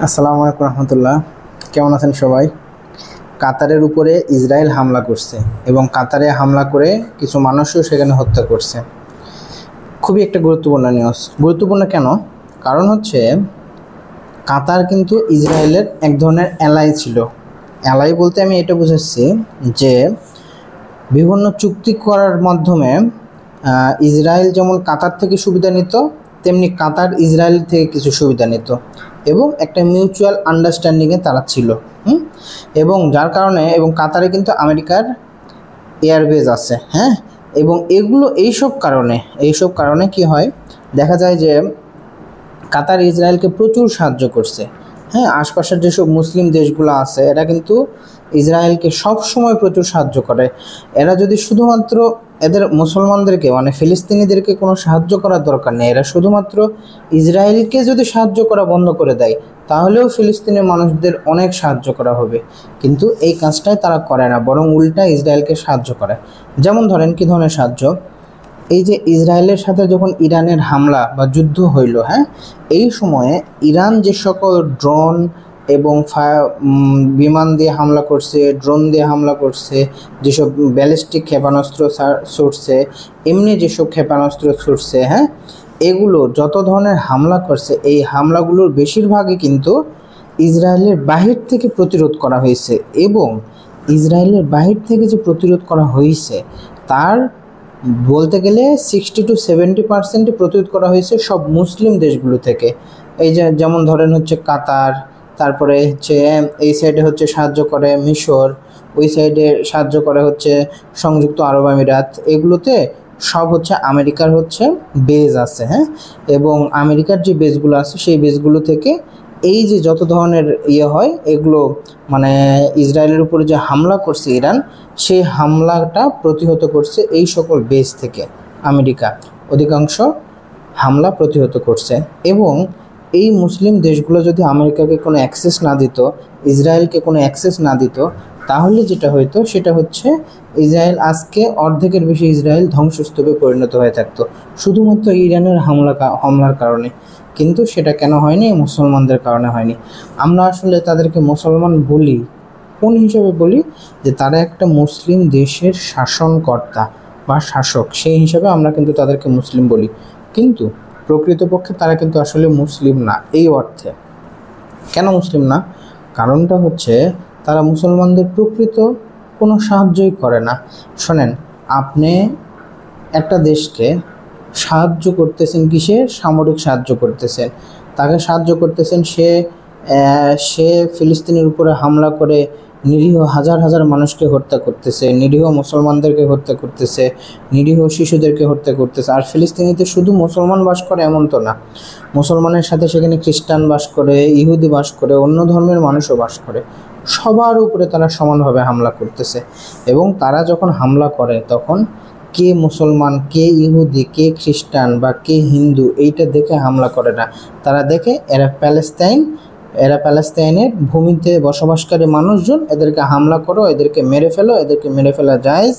আসসালামু আলাইকুম রহমতুল্লাহ। কেমন আছেন সবাই? কাতারের উপরে ইসরায়েল হামলা করছে এবং কাতারে হামলা করে কিছু মানুষও সেখানে হত্যা করছে। খুবই একটা গুরুত্বপূর্ণ নিউজ। গুরুত্বপূর্ণ কেন? কারণ হচ্ছে কাতার কিন্তু ইসরায়েলের এক ধরনের অ্যালাই ছিল। অ্যালাই বলতে আমি এটা বুঝাচ্ছি যে বিভিন্ন চুক্তি করার মাধ্যমে ইসরায়েল যেমন কাতার থেকে সুবিধা নিত, তেমনি কাতার ইসরায়েল থেকে কিছু সুবিধা নিত এবং একটা মিউচুয়াল আন্ডারস্ট্যান্ডিংয়ে তারা ছিল। এবং যার কারণে এবং কাতারে কিন্তু আমেরিকার এয়ারবেজ আছে, হ্যাঁ। এবং এইসব কারণে কি হয়, দেখা যায় যে কাতার ইসরায়েলকে প্রচুর সাহায্য করছে। হ্যাঁ, আশপাশের যেসব মুসলিম দেশগুলো আছে এরা কিন্তু ইসরায়েলকে সব সময় প্রচুর সাহায্য করে। এরা যদি শুধুমাত্র এদের মুসলমানদেরকে মানে ফিলিস্তিনিদেরকে কোনো সাহায্য করার দরকার নেই, এরা শুধুমাত্র ইসরায়েলকে যদি সাহায্য করা বন্ধ করে দেয় তাহলেও ফিলিস্তিনের মানুষদের অনেক সাহায্য করা হবে। কিন্তু এই কাজটাই তারা করে না, বরং উল্টা ইসরায়েলকে সাহায্য করে। যেমন ধরেন কি ধরনের সাহায্য, এই যে ইসরায়েলের সাথে যখন ইরানের হামলা বা যুদ্ধ হইল, হ্যাঁ, এই সময়ে ইরান যে সকল ড্রোন এবং বিমান দিয়ে হামলা করছে, ড্রোন দিয়ে হামলা করছে, যেসব ব্যালিস্টিক ক্ষেপণাস্ত্র ছুটছে, এমনি যেসব ক্ষেপণাস্ত্র ছুটছে, হ্যাঁ, এগুলো যত ধরনের হামলা করছে এই হামলাগুলোর বেশিরভাগই কিন্তু ইসরায়েলের বাহির থেকে প্রতিরোধ করা হয়েছে। এবং ইসরায়েলের বাহির থেকে যে প্রতিরোধ করা হয়েছে তার বলতে গেলে 60 to 70% প্রতিরোধ করা হয়েছে সব মুসলিম দেশগুলো থেকে। এই যে যেমন ধরেন হচ্ছে কাতার, তারপরে হচ্ছে এই সাইডে হচ্ছে সাহায্য করে মিশর, ওই সাইডে সাহায্য করে হচ্ছে সংযুক্ত আরব আমিরাত, এগুলোতে সব হচ্ছে আমেরিকার হচ্ছে বেজ আছে, হ্যাঁ। এবং আমেরিকার যে বেজগুলো আছে সেই বেজগুলো থেকে এই যে যত ধরনের হয় এগুলো মানে ইসরায়েলের উপরে যে হামলা করছে ইরান, সেই হামলাটা প্রতিহত করছে এই সকল বেজ থেকে। আমেরিকা অধিকাংশ হামলা প্রতিহত করছে। এবং এই মুসলিম দেশগুলো যদি আমেরিকাকে কোনো অ্যাক্সেস না দিত, ইসরায়েলকে কোনো অ্যাক্সেস না দিত, তাহলে যেটা হইতো সেটা হচ্ছে ইসরায়েল আজকে অর্ধেকের বেশি ইসরায়েল ধ্বংসস্তূপে পরিণত হয়ে থাকতো শুধুমাত্র ইরানের হামলার কারণে। কিন্তু সেটা কেন হয়নি? মুসলমানদের কারণে হয়নি। আমরা আসলে তাদেরকে মুসলমান বলি কোন হিসাবে বলি? যে তারা একটা মুসলিম দেশের শাসনকর্তা বা শাসক, সেই হিসাবে আমরা কিন্তু তাদেরকে মুসলিম বলি। কিন্তু প্রকৃতপক্ষে তারা কিন্তু আসলে মুসলিম না এই অর্থে। কেন মুসলিম না? কারণটা হচ্ছে তারা মুসলমানদের প্রকৃত কোনো সাহায্যই করে না। শোনেন, আপনি একটা দেশকে সাহায্য করতেছেন কিসে? সামরিক সাহায্য করতেছেন, তাকে সাহায্য করতেছেন। সে ফিলিস্তিনের উপরে হামলা করে নিরীহ হাজার হাজার মানুষকে হত্যা করতেছে, নিরীহ মুসলমানদেরকে হত্যা করতেছে, নিরীহ শিশুদেরকে হত্যা করতেছে। আর ফিলিস্তিনিতে শুধু মুসলমান বাস করে এমন তো না, মুসলমানের সাথে সেখানে খ্রিস্টান বাস করে, ইহুদি বাস করে, অন্য ধর্মের মানুষও বাস করে। সবার উপরে তারা সমানভাবে হামলা করতেছে। এবং তারা যখন হামলা করে তখন কে মুসলমান, কে ইহুদি, কে খ্রিস্টান বা কে হিন্দু এইটা দেখে হামলা করে না। তারা দেখে এরা প্যালেস্তাইনের ভূমিতে বসবাসকারী মানুষজন, এদেরকে হামলা করো, এদেরকে মেরে ফেলো, এদেরকে মেরে ফেলা জায়েজ,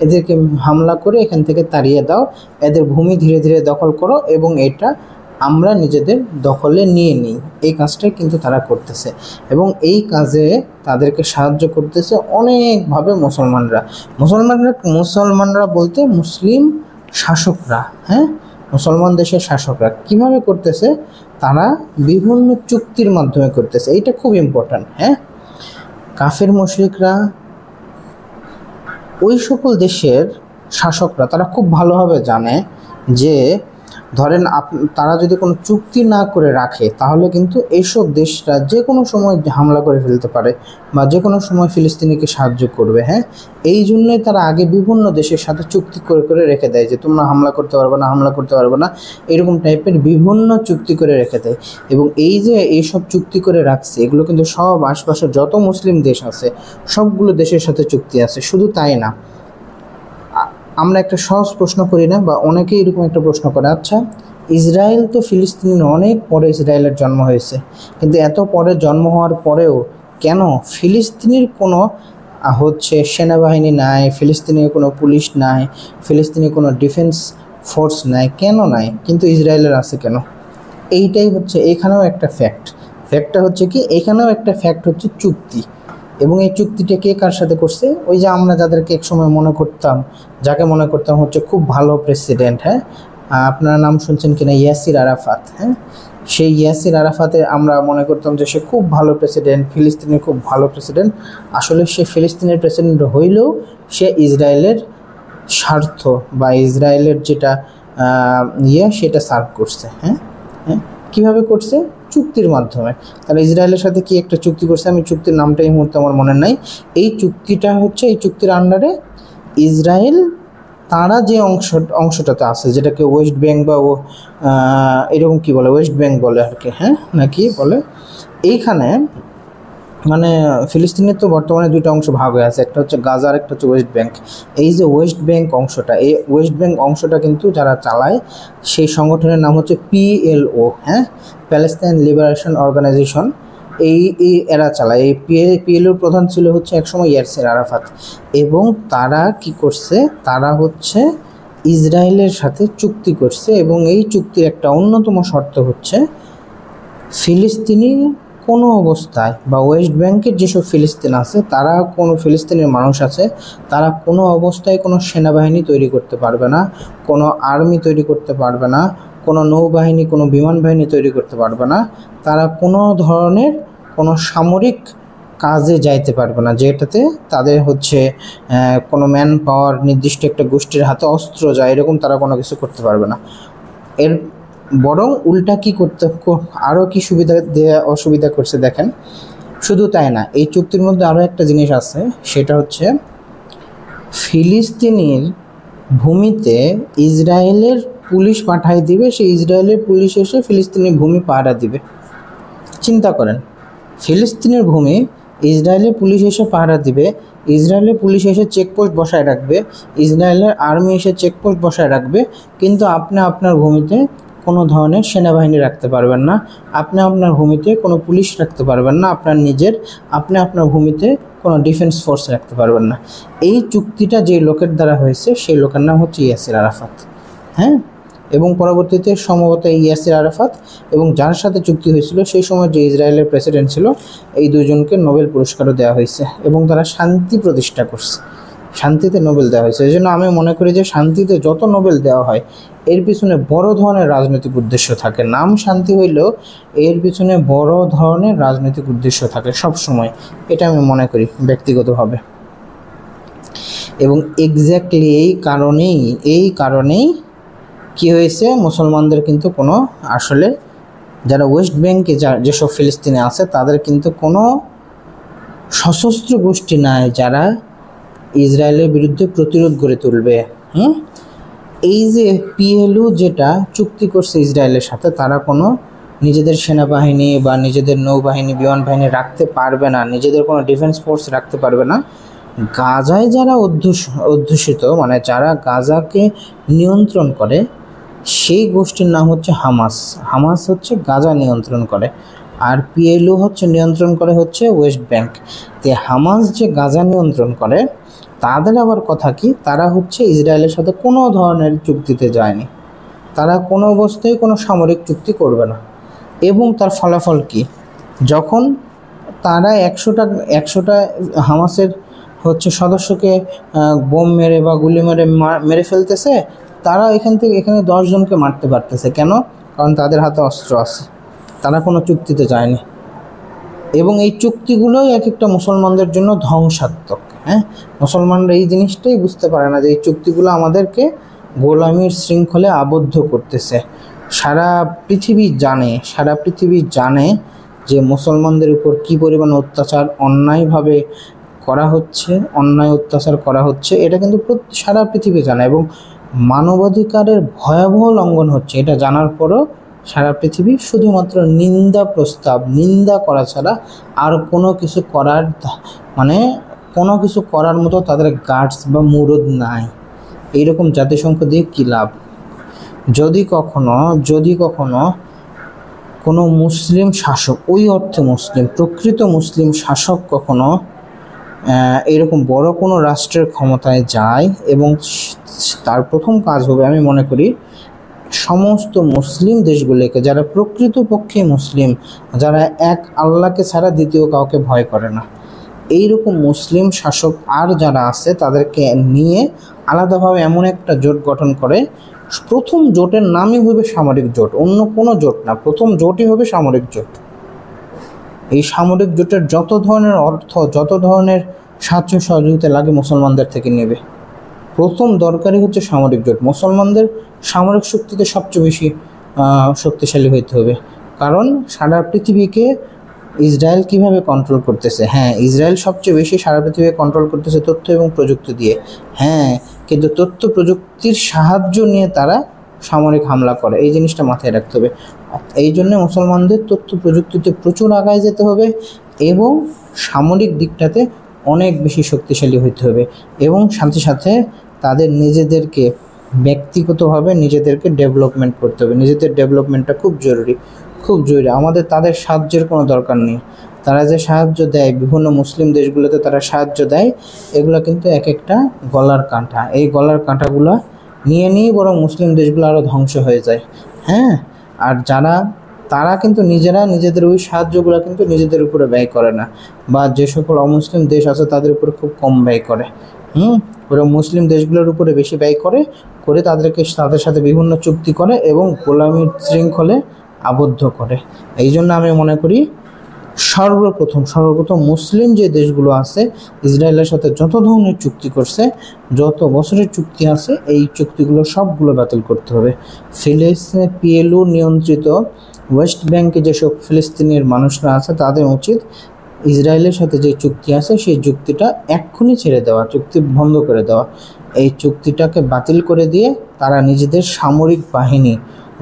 এদেরকে হামলা করে এখান থেকে তাড়িয়ে দাও, এদের ভূমি ধীরে ধীরে দখল করো এবং এটা আমরা নিজেদের দখলে নিয়ে নিই। এই কাজটাই কিন্তু তারা করতেছে এবং এই কাজে তাদেরকে সাহায্য করতেছে অনেকভাবে মুসলমানরা বলতে মুসলিম শাসকরা, হ্যাঁ, মুসলমান দেশের শাসকরা কিভাবে করতেছে? তারা বিভিন্ন চুক্তির মাধ্যমে করতেছে। এইটা খুব ইম্পর্ট্যান্ট, হ্যাঁ। কাফের মুশরিকরা, ওই সকল দেশের শাসকরা তারা খুব ভালোভাবে জানে যে ধরেন তারা যদি কোনো চুক্তি না করে রাখে তাহলে কিন্তু এইসব দেশরা যে কোনো সময় হামলা করে ফেলতে পারে বা যে কোনো সময় ফিলিস্তিনিকে সাহায্য করবে, হ্যাঁ। এই জন্যই তারা আগে বিভিন্ন দেশের সাথে চুক্তি করে রেখে দেয় যে তোমরা হামলা করতে পারবে না, এরকম টাইপের বিভিন্ন চুক্তি করে রেখে দেয়। এবং এই যে এইসব চুক্তি করে রাখছে এগুলো কিন্তু সব আশপাশের যত মুসলিম দেশ আছে সবগুলো দেশের সাথে চুক্তি আছে। শুধু তাই না, আমরা একটা সহজ প্রশ্ন করি না, বা অনেকেই এরকম একটা প্রশ্ন করে, আচ্ছা ইসরায়েল তো ফিলিস্তিনের অনেক পরে ইসরায়েলের জন্ম হয়েছে, কিন্তু এত পরে জন্ম হওয়ার পরেও কেন ফিলিস্তিনের কোনো সেনাবাহিনী নাই, ফিলিস্তিনের কোনো পুলিশ নাই, ফিলিস্তিনের কোনো ডিফেন্স ফোর্স নাই, কেন নাই? কিন্তু ইসরায়েলের আছে কেন? এইটাই হচ্ছে এখানেও একটা ফ্যাক্ট। ফ্যাক্টটা হচ্ছে কি, এখানেও একটা ফ্যাক্ট হচ্ছে চুক্তি, এবং এই চুক্তিটা কে কার সাথে করছে? ওই যে আমরা যাদেরকে একসময় মনে করতাম, যাকে মনে করতাম হচ্ছে খুব ভালো প্রেসিডেন্ট, হ্যাঁ, আপনারা নাম শুনছেন কিনা, ইয়াসির আরাফাত। হ্যাঁ, সেই ইয়াসির আরাফাতে আমরা মনে করতাম যে সে খুব ভালো প্রেসিডেন্ট, ফিলিস্তিনের খুব ভালো প্রেসিডেন্ট। আসলে সে ফিলিস্তিনের প্রেসিডেন্ট হইলেও সে ইসরায়েলের স্বার্থ বা ইসরায়েলের যেটা সেটা সার্ভ করছে। হ্যাঁ হ্যাঁ, কীভাবে করছে? চুক্তির মাধ্যমে। তারা ইসরায়েলের সাথে কি একটা চুক্তি করছে, আমি চুক্তির নামটা এই মুহূর্তে আমার মনে নাই। এই চুক্তিটা হচ্ছে, এই চুক্তির আন্ডারে ইসরায়েল তারা যে অংশটাতে আছে, যেটাকে ওয়েস্ট ব্যাঙ্ক বা এরকম কি বলে, ওয়েস্ট ব্যাঙ্ক বলে আর কি, হ্যাঁ, নাকি বলে, এইখানে মানে ফিলিস্তিনের তো বর্তমানে দুইটা অংশ ভাগ হয়ে আছে, একটা হচ্ছে গাজা আর একটা হচ্ছে ওয়েস্ট ব্যাঙ্ক। এই যে ওয়েস্ট ব্যাঙ্ক অংশটা, এই ওয়েস্ট ব্যাঙ্ক অংশটা কিন্তু যারা চালায় সেই সংগঠনের নাম হচ্ছে PLO, হ্যাঁ, প্যালেস্টাইন লিবারেশন অর্গানাইজেশন। এই এরা চালায়। এই PLOর প্রধান ছিল হচ্ছে একসময় ইয়াসির আরাফাত, এবং তারা কি করছে, তারা হচ্ছে ইসরায়েলের সাথে চুক্তি করছে, এবং এই চুক্তির একটা অন্যতম শর্ত হচ্ছে ফিলিস্তিনি কোনো অবস্থায়, বা ওয়েস্ট ব্যাঙ্কের যেসব ফিলিস্তিন আছে, তারা কোনো ফিলিস্তিনের মানুষ আছে, তারা কোনো অবস্থায় কোনো সেনাবাহিনী তৈরি করতে পারবে না, কোনো আর্মি তৈরি করতে পারবে না, কোনো নৌবাহিনী, কোনো বিমান বাহিনী তৈরি করতে পারবে না, তারা কোনো ধরনের কোনো সামরিক কাজে যাইতে পারবে না, যেটাতে তাদের হচ্ছে কোনো ম্যান পাওয়ার, নির্দিষ্ট একটা গোষ্ঠীর হাতে অস্ত্র যায়, এরকম তারা কোনো কিছু করতে পারবে না। এর বরং উল্টা কি করতে, আরও কি সুবিধা দেওয়া অসুবিধা করছে দেখেন। শুধু তাই না, এই চুক্তির মধ্যে আরও একটা জিনিস আছে, সেটা হচ্ছে ফিলিস্তিনির ভূমিতে ইসরায়েলের পুলিশ পাঠাই দিবে, সেই ইসরায়েলের পুলিশ এসে ফিলিস্তিনি ভূমি পাহারা দিবে। চিন্তা করেন, ফিলিস্তিনের ভূমি ইসরায়েলের পুলিশ এসে পাহারা দিবে, ইসরায়েলের পুলিশ এসে চেকপোস্ট বসায় রাখবে, ইসরায়েলের আর্মি এসে চেকপোস্ট বসায় রাখবে, কিন্তু আপনি আপনার ভূমিতে কোনো ধরনের সেনাবাহিনী রাখতে পারবেন না, আপনি আপনার ভূমিতে কোনো পুলিশ রাখতে পারবেন না, আপনি আপনার ভূমিতে কোনো ডিফেন্স ফোর্স রাখতে পারবেন না। এই চুক্তিটা যে লোকের দ্বারা হয়েছে, সেই লোকের নাম হচ্ছে ইয়াসির আরাফাত। হ্যাঁ, এবং পরবর্তীতে সম্ভবত ইয়াসির আরাফাত এবং যার সাথে চুক্তি হয়েছিল সেই সময় যে ইসরায়েলের প্রেসিডেন্ট ছিল, এই দুজনকে নোবেল পুরস্কারও দেওয়া হয়েছে, এবং তারা শান্তি প্রতিষ্ঠা করছে, শান্তিতে নোবেল দেওয়া হয়েছে। এই জন্য আমি মনে করি যে শান্তিতে যত নোবেল দেওয়া হয়, এর পিছনে বড় ধরনের রাজনৈতিক উদ্দেশ্য থাকে। নাম শান্তি হইলেও এর পিছনে বড় ধরনের রাজনৈতিক উদ্দেশ্য থাকে সব সময়, এটা আমি মনে করি ব্যক্তিগতভাবে। এবং এক্স্যাক্টলি এই কারণেই কি হয়েছে, মুসলমানদের কিন্তু কোনো, আসলে যারা ওয়েস্ট ব্যাঙ্কে যেসব ফিলিস্তিনে আছে, তাদের কিন্তু কোনো সশস্ত্র গোষ্ঠী নাই যারা ইসরায়েলের বিরুদ্ধে প্রতিরোধ গড়ে তুলবে। এই যে PLO যেটা চুক্তি করছে ইসরায়েলের সাথে, তারা কোনো নিজেদের সেনাবাহিনী বা নিজেদের নৌবাহিনী, বিমান বাহিনী রাখতে পারবে না, নিজেদের কোনো ডিফেন্স ফোর্স রাখতে পারবে না। গাজায় যারা অধ্যুষিত, মানে যারা গাজাকে নিয়ন্ত্রণ করে, সেই গোষ্ঠীর নাম হচ্ছে হামাস। হামাস হচ্ছে গাজা নিয়ন্ত্রণ করে, আর PLO হচ্ছে নিয়ন্ত্রণ করে হচ্ছে ওয়েস্ট ব্যাঙ্ক। তো হামাস যে গাজা নিয়ন্ত্রণ করে, তাদের আবার কথা কি, তারা হচ্ছে ইসরায়েলের সাথে কোনো ধরনের চুক্তিতে যায়নি, তারা কোনো অবস্থায় কোনো সামরিক চুক্তি করবে না। এবং তার ফলাফল কি, যখন তারা 100টা হামাসের হচ্ছে সদস্যকে বোম মেরে বা গুলি মেরে ফেলতেছে, তারা এখানে 10 জনকে মারতে পারতেছে। কেন? কারণ তাদের হাতে অস্ত্র আছে, তারা কোনো চুক্তিতে যায়নি। এবং এই চুক্তিগুলোই এক একটা মুসলমানদের জন্য ধ্বংসাত্মক। হ্যাঁ, মুসলমানরা এই জিনিসটাই বুঝতে পারে না যে এই চুক্তিগুলো আমাদেরকে গোলামির শৃঙ্খলে আবদ্ধ করতেছে। সারা পৃথিবী জানে যে মুসলমানদের উপর কী পরিমাণ অন্যায়ভাবে করা হচ্ছে, অত্যাচার করা হচ্ছে, এটা কিন্তু সারা পৃথিবী জানে। এবং মানবাধিকারের ভয়াবহ লঙ্ঘন হচ্ছে, এটা জানার পরও সারা পৃথিবী শুধুমাত্র নিন্দা করা ছাড়া আর কোনো কিছু করার মতো তাদের গাটস বা মুরদ নাই। এইরকম জাতিসংঘ দিয়ে কী লাভ? যদি কখনো কোনো মুসলিম শাসক, ওই অর্থে প্রকৃত মুসলিম শাসক কখনো এরকম বড় কোনো রাষ্ট্রের ক্ষমতায় যায়, এবং তার প্রথম কাজ হবে, আমি মনে করি, সমস্ত মুসলিম দেশগুলোকে, যারা প্রকৃতপক্ষে মুসলিম, যারা এক আল্লাহকে ছাড়া দ্বিতীয় কাউকে ভয় করে না, এইরকম মুসলিম শাসক আর যারা আছে তাদেরকে নিয়ে আলাদাভাবে এমন একটা জোট গঠন করে। প্রথম জোটের নামই হবে সামরিক জোট, অন্য কোনো জোট না, প্রথম জোটই হবে সামরিক জোট। এই সামরিক জোটের যত ধরনের অর্থ, যত ধরনের সাহায্য সহযোগিতা লাগে মুসলমানদের থেকে নেবে। প্রথম দরকারই হচ্ছে সামরিক জোট। মুসলমানদের সামরিক শক্তিতে সবচেয়ে বেশি শক্তিশালী হইতে হবে, কারণ সারা পৃথিবীকে ইসরায়েল কিভাবে কন্ট্রোল করতেছে? হ্যাঁ, ইসরায়েল সবচেয়ে বেশি সারা পৃথিবীকে কন্ট্রোল করতেছে তথ্য এবং প্রযুক্তি দিয়ে। হ্যাঁ, কিন্তু তথ্য প্রযুক্তির সাহায্য নিয়ে তারা সামরিক হামলা করে, এই জিনিসটা মাথায় রাখতে হবে। এই জন্য মুসলমানদের তথ্য প্রযুক্তিতে প্রচুর আগায় যেতে হবে এবং সামরিক দিকটাতে অনেক বেশি শক্তিশালী হইতে হবে, এবং সাথে সাথে তাদের নিজেদেরকে ব্যক্তিগতভাবে নিজেদেরকে ডেভেলপমেন্ট করতে হবে। নিজেদের ডেভেলপমেন্টটা খুব জরুরি, খুব জরুরি। আমাদের তাদের সাহায্যের কোনো দরকার নেই। তারা যে সাহায্য দেয়, বিভিন্ন মুসলিম দেশগুলোতে তারা সাহায্য দেয়, এগুলো কিন্তু এক একটা গলার কাঁটা। এই গলার কাঁটাগুলো নিয়ে নিয়ে বরং মুসলিম দেশগুলো আরও ধ্বংস হয়ে যায়। হ্যাঁ, আর তারা কিন্তু নিজেরা নিজেদের ওই সাহায্যগুলো কিন্তু নিজেদের উপরে ব্যয় করে না, বা যে সকল অমুসলিম দেশ আছে তাদের উপরে খুব কম ব্যয় করে। ওরা মুসলিম দেশগুলোর উপরে বেশি ব্যয় করে তাদের সাথে বিভিন্ন চুক্তি করে এবং গোলামির শৃঙ্খলে আবদ্ধ করে। এই জন্য আমি মনে করি সর্বপ্রথম মুসলিম যে দেশগুলো আছে ইসরায়েলের সাথে যত ধরনের চুক্তি করছে, যত বছরের চুক্তি আছে, এই চুক্তিগুলো সবগুলো বাতিল করতে হবে। ফিলিস্তিনে PLO নিয়ন্ত্রিত ওয়েস্ট ব্যাংকে যেসব ফিলিস্তিনের মানুষরা আছে তাদের উচিত ইসরায়েলের সাথে যে চুক্তি আছে সেই চুক্তিটা এক্ষুনি ছেড়ে দেওয়া, চুক্তি বন্ধ করে দেওয়া। এই চুক্তিটাকে বাতিল করে দিয়ে তারা নিজেদের সামরিক বাহিনী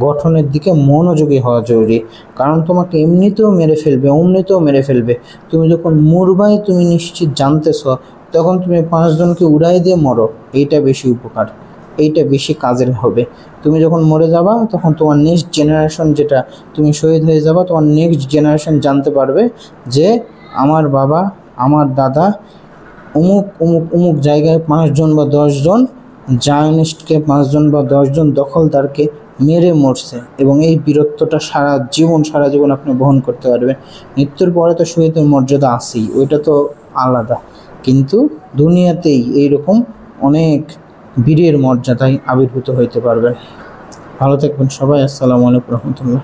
গঠনের দিকে মনোযোগী হওয়া জরুরি। কারণ তোমাকে এমনিতেও মেরে ফেলবে, অমনিতেও মেরে ফেলবে। তুমি যখন মরবাই তুমি নিশ্চিত জানতেছ, তখন তুমি 5 জনকে উড়াই দিয়ে মরো, এইটা বেশি উপকার, এইটা বেশি কাজের হবে। তুমি যখন মরে যাবা তখন তোমার নেক্সট জেনারেশন, যেটা তুমি শহীদ হয়ে যাবা, তোমার নেক্সট জেনারেশন জানতে পারবে যে আমার বাবা, আমার দাদা অমুক অমুক অমুক জায়গায় 5 জন বা 10 জন জায়নিস্টকে, 5 জন বা 10 জন দখলদারকে মেরে মরছে, এবং এই বীরত্বটা সারা জীবন আপনি বহন করতে পারবেন। মৃত্যুর পরে তো শহীদের মর্যাদা আছেই, ওইটা তো আলাদা, কিন্তু দুনিয়াতেই এইরকম অনেক বীরের মর্যাদায় আবির্ভূত হইতে পারবেন। ভালো থাকবেন সবাই। আসসালামু আলাইকুম রহমতুল্লাহ।